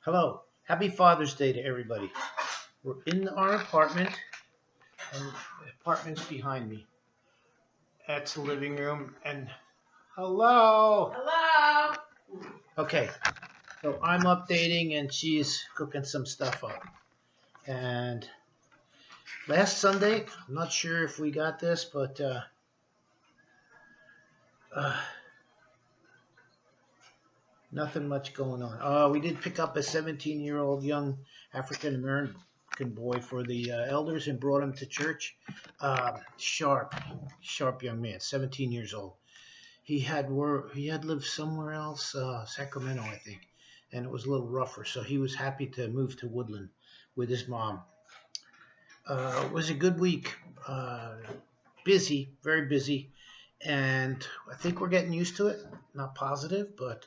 Hello. Happy Father's Day to everybody. We're in our apartment, and the apartment's behind me. That's the living room, and hello. Hello. Okay, so I'm updating, and she's cooking some stuff up. And last Sunday, I'm not sure if we got this, but uh, nothing much going on. We did pick up a 17-year-old young African American boy for the elders and brought him to church. Sharp young man, 17 years old. He had lived somewhere else, Sacramento, I think, and it was a little rougher. So he was happy to move to Woodland with his mom. It was a good week. Busy, very busy, and I think we're getting used to it. Not positive, but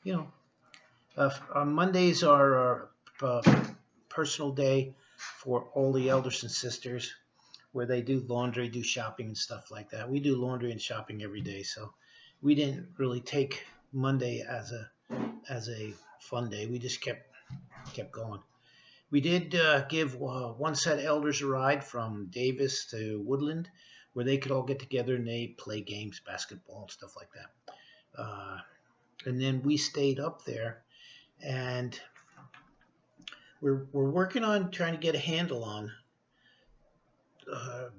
you know, Mondays are our personal day for all the elders and sisters, where they do laundry, do shopping and stuff like that. We do laundry and shopping every day, so we didn't really take Monday as a fun day. We just kept going. We did give one set of elders a ride from Davis to Woodland, where they could all get together and they play games, basketball and stuff like that. And then we stayed up there, and we're working on trying to get a handle on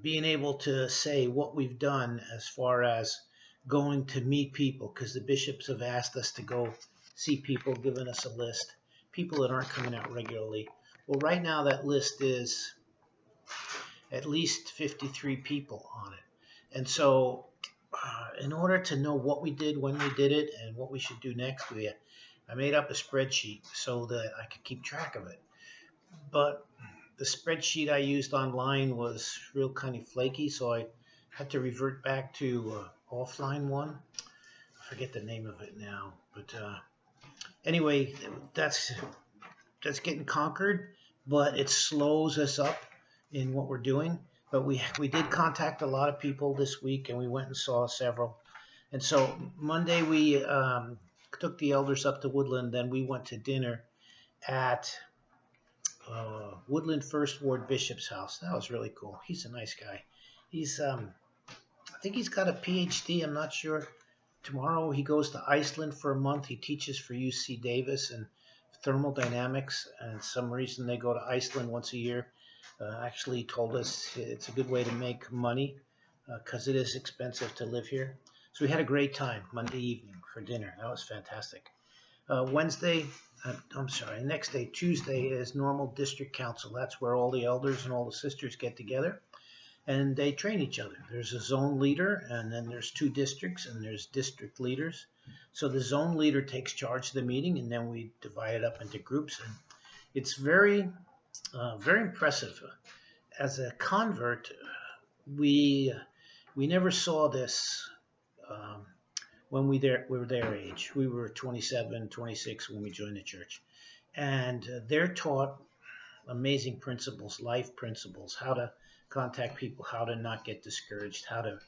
being able to say what we've done as far as going to meet people, because the bishops have asked us to go see people, giving us a list, people that aren't coming out regularly. Well, right now that list is at least 53 people on it. And so in order to know what we did, when we did it, and what we should do next, I made up a spreadsheet so that I could keep track of it. But the spreadsheet I used online was real kind of flaky, so I had to revert back to offline one. I forget the name of it now, but anyway, that's getting conquered, but it slows us up in what we're doing. But we did contact a lot of people this week, and we went and saw several. And so Monday we took the elders up to Woodland. Then we went to dinner at Woodland First Ward Bishop's house. That was really cool. He's a nice guy. He's I think he's got a PhD. I'm not sure. Tomorrow he goes to Iceland for a month. He teaches for UC Davis and thermodynamics, and some reason they go to Iceland once a year. Actually, he told us it's a good way to make money because it is expensive to live here. So we had a great time Monday evening for dinner. That was fantastic. Next day, Tuesday, is normal district council. That's where all the elders and all the sisters get together, and they train each other. There's a zone leader, and then there's two districts, and there's district leaders. So the zone leader takes charge of the meeting, and then we divide it up into groups, and it's very impressive. As a convert, we never saw this when we were their age. We were 27, 26 when we joined the church, and they're taught amazing principles, life principles, how to contact people, how to not get discouraged, how to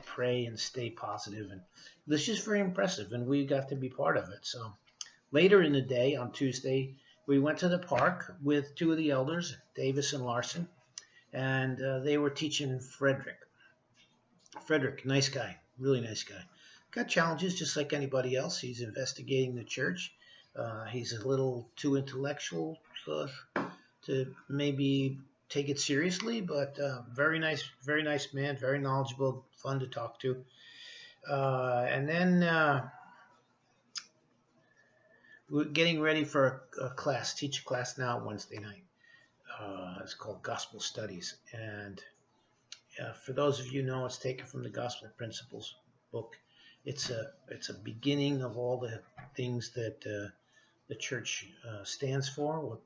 pray and stay positive. And this is very impressive, and we got to be part of it. So later in the day, on Tuesday, we went to the park with two of the elders, Davis and Larson, and they were teaching Frederick. Frederick, nice guy, really nice guy. Got challenges just like anybody else. He's investigating the church. He's a little too intellectual to maybe take it seriously, but very nice man, very knowledgeable, fun to talk to. And then we're getting ready for a class, teach a class now Wednesday night. It's called Gospel Studies. And for those of you who know, it's taken from the Gospel Principles book. It's a beginning of all the things that the church stands for.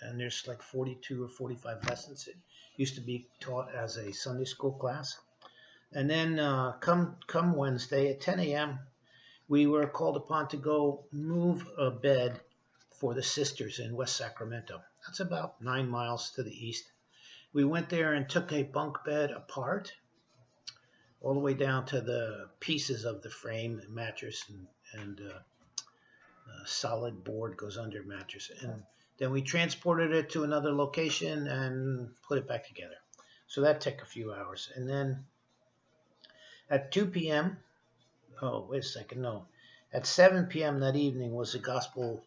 And there's like 42 or 45 lessons. It used to be taught as a Sunday school class. And then come Wednesday at 10 a.m., we were called upon to go move a bed for the sisters in West Sacramento. That's about 9 miles to the east. We went there and took a bunk bed apart, all the way down to the pieces of the frame, the mattress, and solid board goes under mattress. And then we transported it to another location and put it back together. So that took a few hours. And then at 2 p.m., oh, wait a second, no. At 7 p.m. that evening was a gospel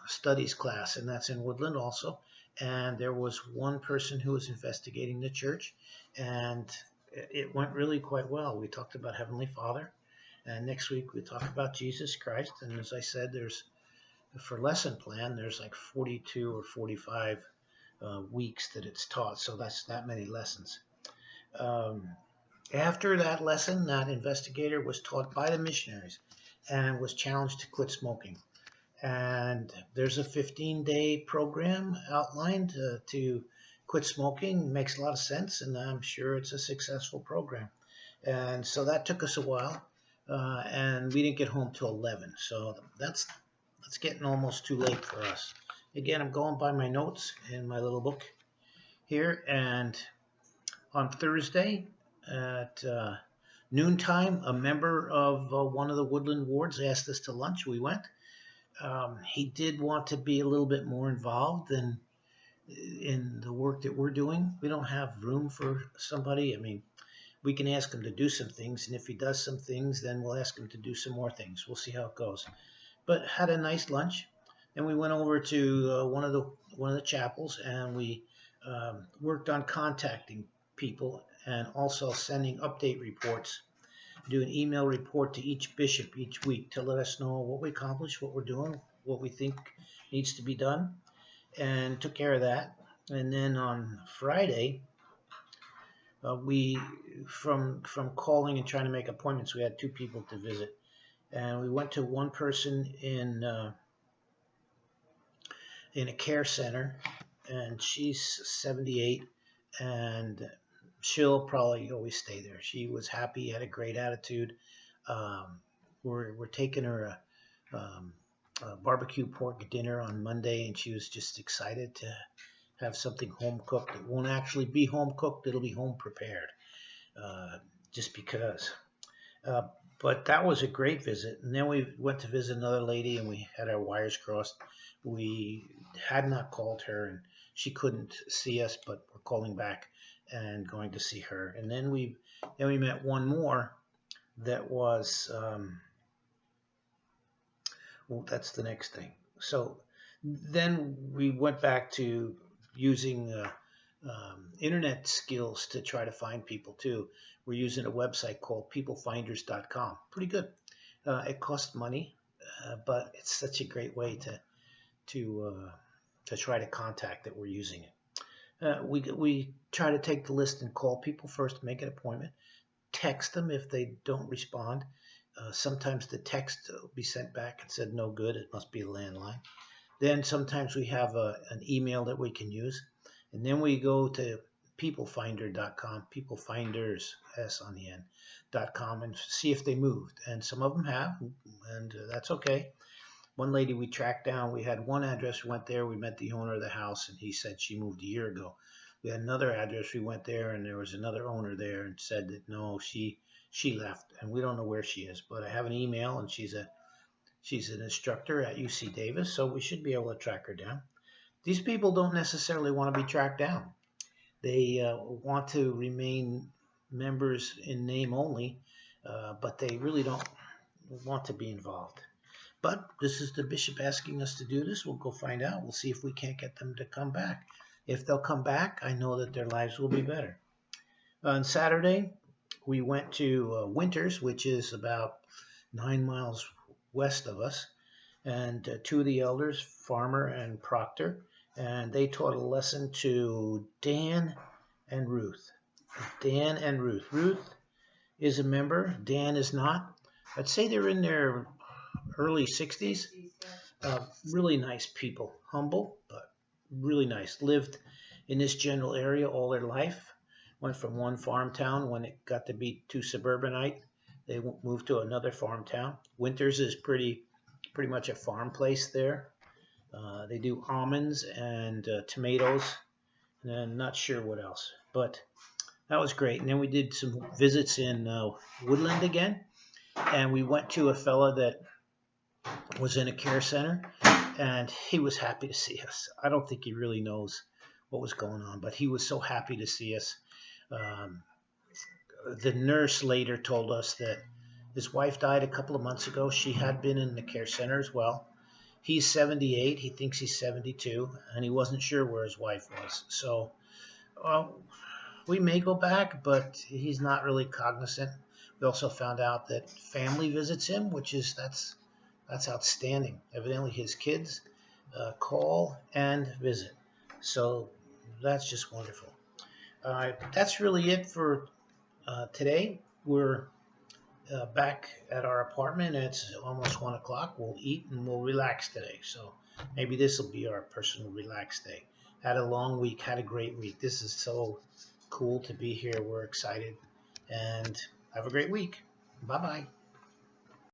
studies class, and that's in Woodland also. And there was one person who was investigating the church, and it went really quite well. We talked about Heavenly Father, and next week we talk about Jesus Christ. And as I said, for lesson plan, there's like 42 or 45 weeks that it's taught, so that's that many lessons. After that lesson, that investigator was taught by the missionaries and was challenged to quit smoking. And there's a 15-day program outlined to quit smoking. Makes a lot of sense, and I'm sure it's a successful program. And so that took us a while, and we didn't get home till 11. So that's getting almost too late for us. Again, I'm going by my notes in my little book here. And on Thursday at noontime, a member of one of the Woodland wards asked us to lunch. We went. He did want to be a little bit more involved in the work that we're doing. We don't have room for somebody. I mean, we can ask him to do some things, and if he does some things, then we'll ask him to do some more things. We'll see how it goes. But had a nice lunch. Then we went over to one of the chapels, and we worked on contacting people and also sending update reports. Do an email report to each bishop each week to let us know what we accomplished, what we're doing, what we think needs to be done, and took care of that. And then on Friday, we from calling and trying to make appointments, we had 2 people to visit, and we went to one person in a care center, and she's 78, and she'll probably always stay there. She was happy, had a great attitude. We're taking her a barbecue pork dinner on Monday, and she was just excited to have something home cooked. It won't actually be home cooked; it'll be home prepared, just because. But that was a great visit. And then we went to visit another lady, and we had our wires crossed. We had not called her, and she couldn't see us, but we're calling back and going to see her. And then we met one more that was well, that's the next thing. So then we went back to using internet skills to try to find people too. We're using a website called peoplefinders.com. Pretty good. It costs money, but it's such a great way to try to contact that we're using it. We try to take the list and call people first, make an appointment, text them if they don't respond. Sometimes the text will be sent back and said no good, it must be a landline. Then sometimes we have an email that we can use. And then we go to peoplefinder.com, peoplefinders, S on the end.com, and see if they moved. And some of them have, and that's okay. One lady we tracked down, we had one address, we went there, we met the owner of the house, and he said she moved a year ago. We had another address, we went there, and there was another owner there and said that no, she left, and we don't know where she is. But I have an email, and she's an instructor at UC Davis, so we should be able to track her down. These people don't necessarily want to be tracked down. They want to remain members in name only, but they really don't want to be involved. But this is the bishop asking us to do this. We'll go find out. We'll see if we can't get them to come back. If they'll come back, I know that their lives will be better. On Saturday, we went to Winters, which is about 9 miles west of us, and 2 of the elders, Farmer and Proctor, and they taught a lesson to Dan and Ruth. Dan and Ruth. Ruth is a member. Dan is not. I'd say they're in their early 60s. Really nice people. Humble, but really nice. Lived in this general area all their life. Went from one farm town when it got to be too suburbanite. They moved to another farm town. Winters is pretty much a farm place there. They do almonds and tomatoes, and I'm not sure what else. But that was great. And then we did some visits in Woodland again, and we went to a fella that was in a care center, and he was happy to see us. I don't think he really knows what was going on, but he was so happy to see us. Um, the nurse later told us that his wife died a couple of months ago. She had been in the care center as well. He's 78. He thinks he's 72, and he wasn't sure where his wife was. So we may go back, but he's not really cognizant. We also found out that family visits him, which is that's outstanding. Evidently, his kids call and visit, so that's just wonderful. That's really it for today. We're back at our apartment. It's almost 1 o'clock. We'll eat and we'll relax today. So maybe this will be our personal relax day. Had a long week, had a great week. This is so cool to be here. We're excited and have a great week. Bye bye.